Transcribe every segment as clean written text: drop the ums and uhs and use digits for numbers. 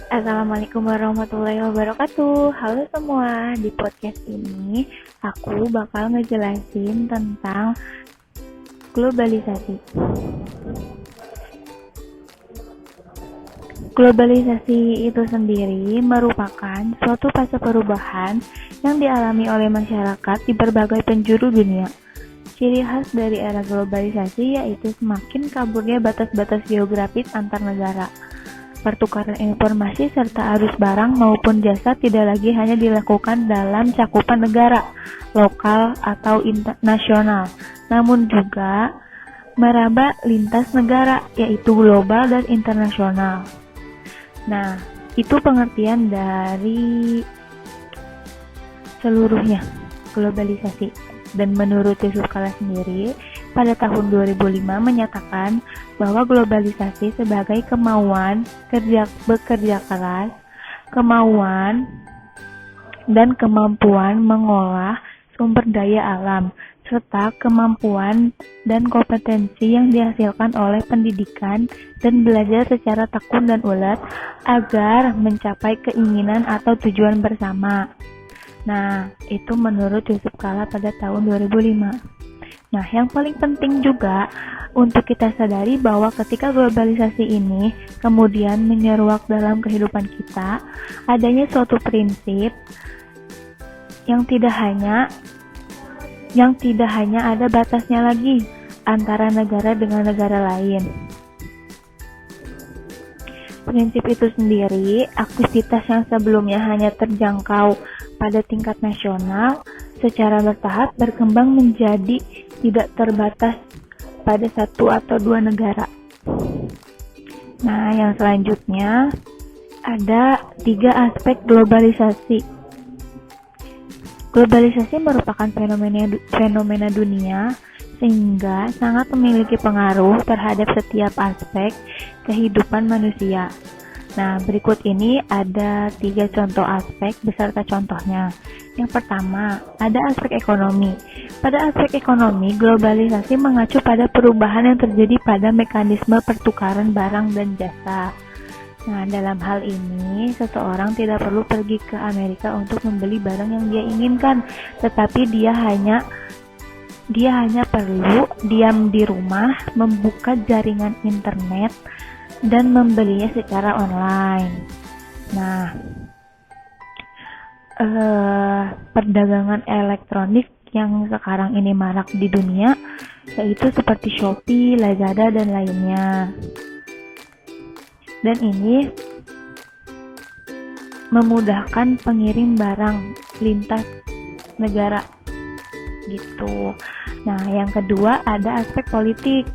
Assalamualaikum warahmatullahi wabarakatuh. Halo semua, di podcast ini aku bakal ngejelasin tentang globalisasi. Globalisasi itu sendiri merupakan suatu fase perubahan yang dialami oleh masyarakat di berbagai penjuru dunia. Ciri khas dari era globalisasi yaitu semakin kaburnya batas-batas geografis antar negara. Pertukaran informasi serta arus barang maupun jasa tidak lagi hanya dilakukan dalam cakupan negara, lokal atau internasional, namun juga meraba lintas negara, yaitu global dan internasional. Nah, itu pengertian dari seluruhnya globalisasi. Dan menurut Yusuf Kala sendiri, pada tahun 2005 menyatakan bahwa globalisasi sebagai kemauan bekerja keras, kemauan dan kemampuan mengolah sumber daya alam, serta kemampuan dan kompetensi yang dihasilkan oleh pendidikan dan belajar secara tekun dan ulet agar mencapai keinginan atau tujuan bersama. Nah, itu menurut Yusuf Kala pada tahun 2005. Nah, yang paling penting juga untuk kita sadari bahwa ketika globalisasi ini kemudian menyeruak dalam kehidupan kita, adanya suatu prinsip yang tidak hanya ada batasnya lagi antara negara dengan negara lain. Prinsip itu sendiri, aktivitas yang sebelumnya hanya terjangkau pada tingkat nasional, secara bertahap berkembang menjadi tidak terbatas pada satu atau dua negara. Nah, yang selanjutnya ada 3 aspek globalisasi. Globalisasi merupakan fenomena dunia sehingga sangat memiliki pengaruh terhadap setiap aspek kehidupan manusia. Nah, berikut ini ada 3 contoh aspek beserta contohnya. Yang pertama, ada aspek ekonomi. Pada aspek ekonomi, globalisasi mengacu pada perubahan yang terjadi pada mekanisme pertukaran barang dan jasa. Nah, dalam hal ini, seseorang tidak perlu pergi ke Amerika untuk membeli barang yang dia inginkan, tetapi dia hanya perlu diam di rumah, membuka jaringan internet, dan membelinya secara online. Nah, perdagangan elektronik yang sekarang ini marak di dunia yaitu seperti Shopee, Lazada, dan lainnya. Dan ini memudahkan pengirim barang lintas negara gitu. Nah, yang kedua ada aspek politik.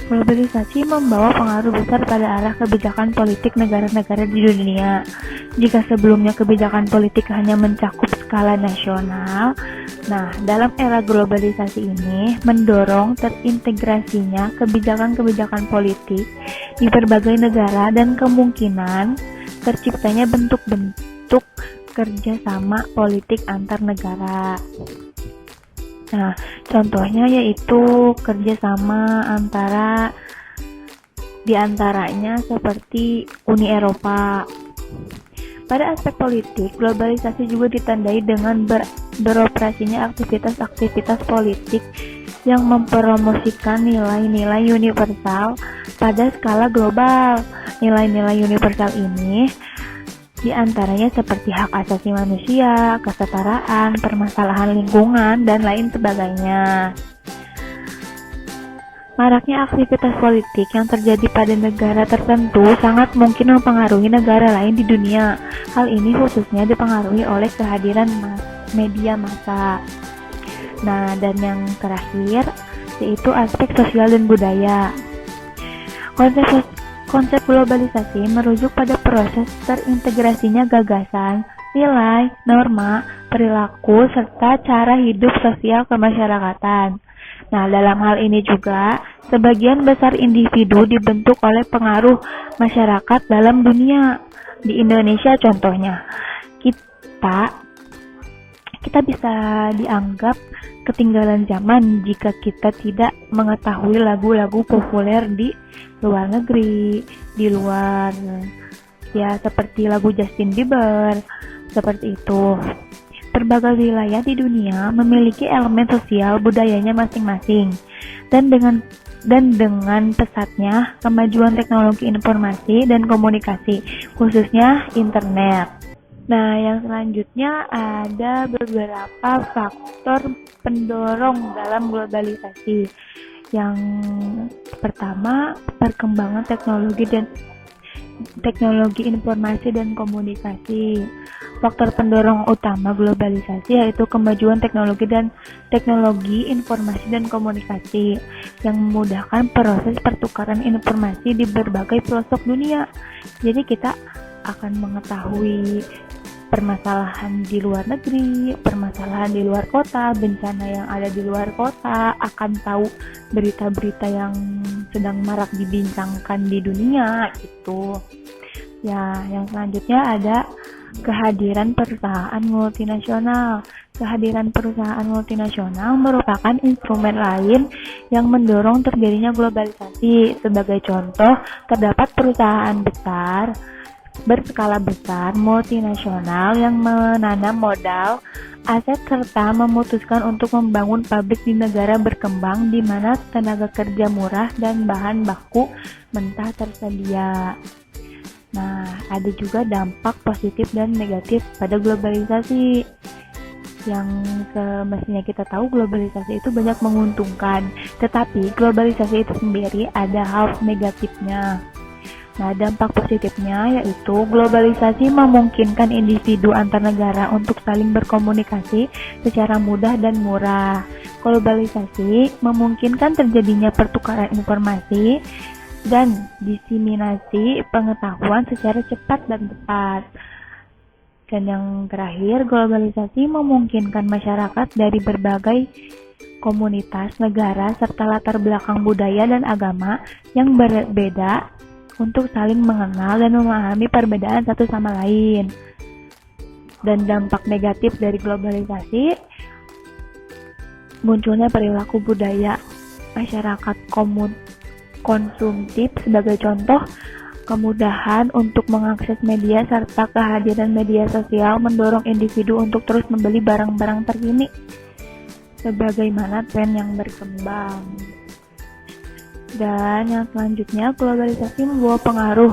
Globalisasi membawa pengaruh besar pada arah kebijakan politik negara-negara di dunia. Jika sebelumnya kebijakan politik hanya mencakup skala nasional, nah, dalam era globalisasi ini mendorong terintegrasinya kebijakan-kebijakan politik di berbagai negara dan kemungkinan terciptanya bentuk-bentuk kerjasama politik antar negara. Nah, contohnya yaitu kerjasama di antaranya seperti Uni Eropa. Pada aspek politik, globalisasi juga ditandai dengan beroperasinya aktivitas-aktivitas politik yang mempromosikan nilai-nilai universal pada skala global. Nilai-nilai universal ini di antaranya seperti hak asasi manusia, kesetaraan, permasalahan lingkungan, dan lain sebagainya. Maraknya aktivitas politik yang terjadi pada negara tertentu sangat mungkin mempengaruhi negara lain di dunia. Hal ini khususnya dipengaruhi oleh kehadiran media massa. Nah, dan yang terakhir yaitu aspek sosial dan budaya. Konsep globalisasi merujuk pada proses terintegrasinya gagasan, nilai, norma, perilaku, serta cara hidup sosial kemasyarakatan. Nah, dalam hal ini juga, sebagian besar individu dibentuk oleh pengaruh masyarakat dalam dunia. Di Indonesia contohnya, kita bisa dianggap ketinggalan zaman jika kita tidak mengetahui lagu-lagu populer di luar negeri, di luar Ya, seperti lagu Justin Bieber, seperti itu. Berbagai wilayah di dunia memiliki elemen sosial budayanya masing-masing. Dan dengan pesatnya kemajuan teknologi informasi dan komunikasi, khususnya internet. Nah, yang selanjutnya ada beberapa faktor pendorong dalam globalisasi. Yang pertama, perkembangan teknologi informasi dan komunikasi. Faktor pendorong utama globalisasi yaitu kemajuan teknologi informasi dan komunikasi yang memudahkan proses pertukaran informasi di berbagai pelosok dunia. Jadi kita akan mengetahui permasalahan di luar negeri, permasalahan di luar kota, bencana yang ada di luar kota, akan tahu berita-berita yang sedang marak dibincangkan di dunia gitu. Ya, yang selanjutnya ada kehadiran perusahaan multinasional. Kehadiran perusahaan multinasional merupakan instrumen lain yang mendorong terjadinya globalisasi. Sebagai contoh, terdapat perusahaan berskala besar multinasional yang menanam modal, aset serta memutuskan untuk membangun pabrik di negara berkembang di mana tenaga kerja murah dan bahan baku mentah tersedia. Nah, ada juga dampak positif dan negatif pada globalisasi. Yang semestinya kita tahu globalisasi itu banyak menguntungkan, tetapi globalisasi itu sendiri ada hal negatifnya. Nah, dampak positifnya yaitu globalisasi memungkinkan individu antar negara untuk saling berkomunikasi secara mudah dan murah. Globalisasi memungkinkan terjadinya pertukaran informasi dan diseminasi pengetahuan secara cepat dan tepat. Dan yang terakhir, globalisasi memungkinkan masyarakat dari berbagai komunitas, negara, serta latar belakang budaya dan agama yang berbeda untuk saling mengenal dan memahami perbedaan satu sama lain. Dan dampak negatif dari globalisasi, munculnya perilaku budaya masyarakat konsumtif. Sebagai contoh, kemudahan untuk mengakses media serta kehadiran media sosial mendorong individu untuk terus membeli barang-barang terkini sebagaimana tren yang berkembang. Dan yang selanjutnya, globalisasi membawa pengaruh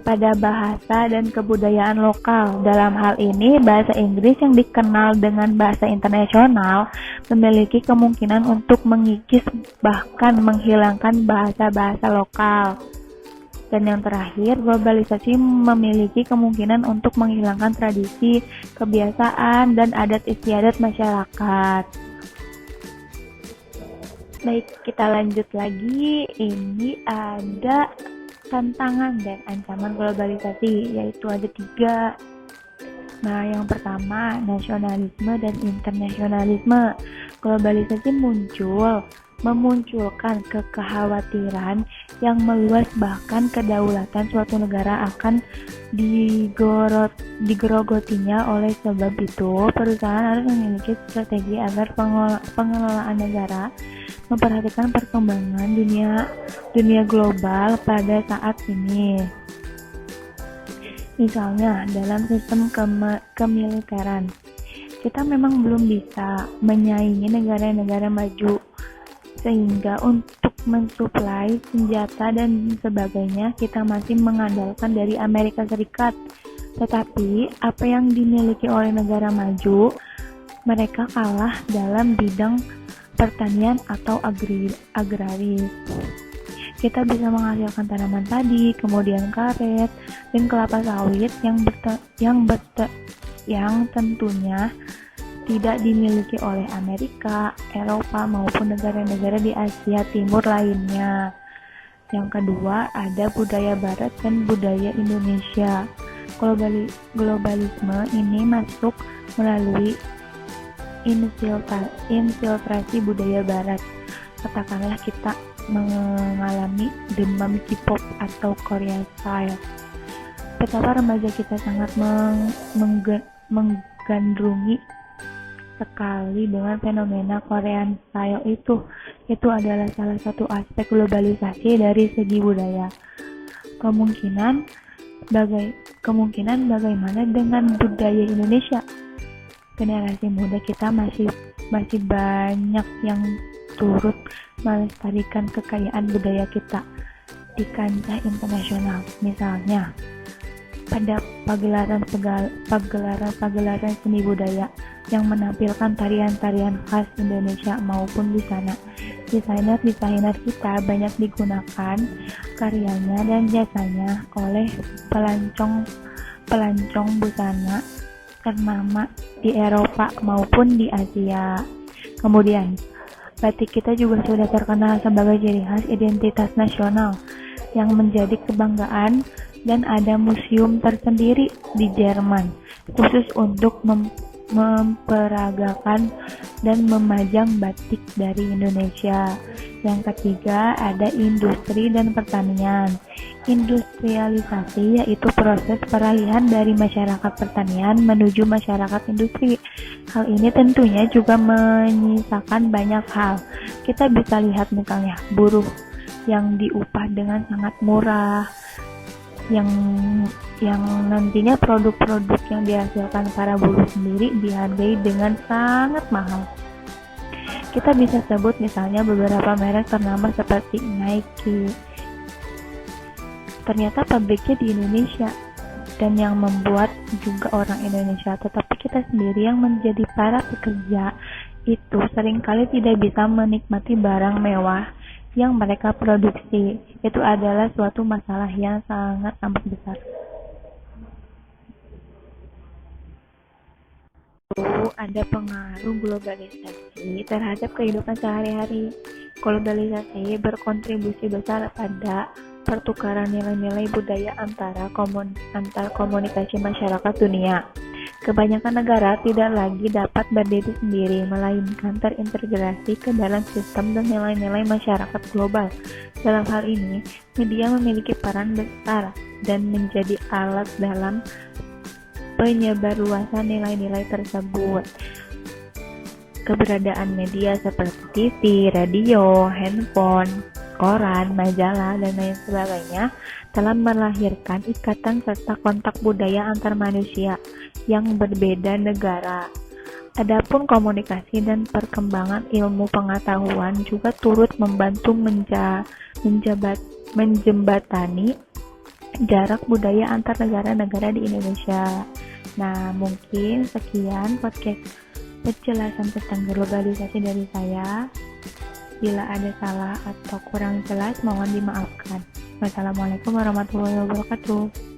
pada bahasa dan kebudayaan lokal. Dalam hal ini, bahasa Inggris yang dikenal dengan bahasa internasional memiliki kemungkinan untuk mengikis bahkan menghilangkan bahasa-bahasa lokal. Dan yang terakhir, globalisasi memiliki kemungkinan untuk menghilangkan tradisi, kebiasaan, dan adat istiadat masyarakat. Baik, kita lanjut lagi. Ini ada tantangan dan ancaman globalisasi, yaitu ada 3. Nah, yang pertama, nasionalisme dan internasionalisme. Globalisasi memunculkan kekhawatiran yang meluas, bahkan kedaulatan suatu negara akan digerogotinya. Oleh sebab itu, perusahaan harus memiliki strategi agar pengelolaan negara memperhatikan perkembangan dunia global pada saat ini. Misalnya, dalam sistem kemiliteran, kita memang belum bisa menyaingi negara-negara maju, sehingga untuk mensuplai senjata dan sebagainya kita masih mengandalkan dari Amerika Serikat. Tetapi apa yang dimiliki oleh negara maju, mereka kalah dalam bidang pertanian atau agraris. Kita bisa menghasilkan tanaman padi, kemudian karet dan kelapa sawit yang tentunya tidak dimiliki oleh Amerika, Eropa maupun negara-negara di Asia Timur lainnya. Yang kedua, ada budaya Barat dan budaya Indonesia. Globalisme ini masuk melalui infiltrasi budaya Barat. Katakanlah kita mengalami demam K-pop atau Korean style. Betapa remaja kita sangat menggandrungi sekali dengan fenomena Korean style itu adalah salah satu aspek globalisasi dari segi budaya. Kemungkinan kemungkinan bagaimana dengan budaya Indonesia. Generasi muda kita masih banyak yang turut melestarikan kekayaan budaya kita di kancah internasional. Misalnya, pada pagelaran seni budaya yang menampilkan tarian-tarian khas Indonesia maupun busana. Desainer kita banyak digunakan karyanya dan jasanya oleh pelancong busana ternama di Eropa maupun di Asia. Kemudian, batik kita juga sudah terkenal sebagai ciri khas identitas nasional yang menjadi kebanggaan, dan ada museum tersendiri di Jerman khusus untuk memperagakan dan memajang batik dari Indonesia. Yang ketiga, ada industri dan pertanian. Industrialisasi yaitu proses peralihan dari masyarakat pertanian menuju masyarakat industri. Hal ini tentunya juga menyisakan banyak hal. Kita bisa lihat misalnya buruh yang diupah dengan sangat murah, yang nantinya produk-produk yang dihasilkan para buruh sendiri dihargai dengan sangat mahal. Kita bisa sebut misalnya beberapa merek ternama seperti Nike. Ternyata pabriknya di Indonesia dan yang membuat juga orang Indonesia, tetapi kita sendiri yang menjadi para pekerja itu seringkali tidak bisa menikmati barang mewah yang mereka produksi. Itu adalah suatu masalah yang sangat amat besar. Ada pengaruh globalisasi terhadap kehidupan sehari-hari. Globalisasi berkontribusi besar pada pertukaran nilai-nilai budaya antar komunikasi masyarakat dunia. Kebanyakan negara tidak lagi dapat berdiri sendiri, melainkan terintegrasi ke dalam sistem dan nilai-nilai masyarakat global. Dalam hal ini, media memiliki peran besar dan menjadi alat dalam penyebarluasan nilai-nilai tersebut. Keberadaan media seperti TV, radio, handphone, koran, majalah, dan lain sebagainya telah melahirkan ikatan serta kontak budaya antar manusia yang berbeda negara. Adapun komunikasi dan perkembangan ilmu pengetahuan juga turut membantu menjembatani jarak budaya antar negara-negara di Indonesia. Nah, mungkin sekian podcast penjelasan tentang globalisasi dari saya. Bila ada salah atau kurang jelas, mohon dimaafkan. Wassalamualaikum warahmatullahi wabarakatuh.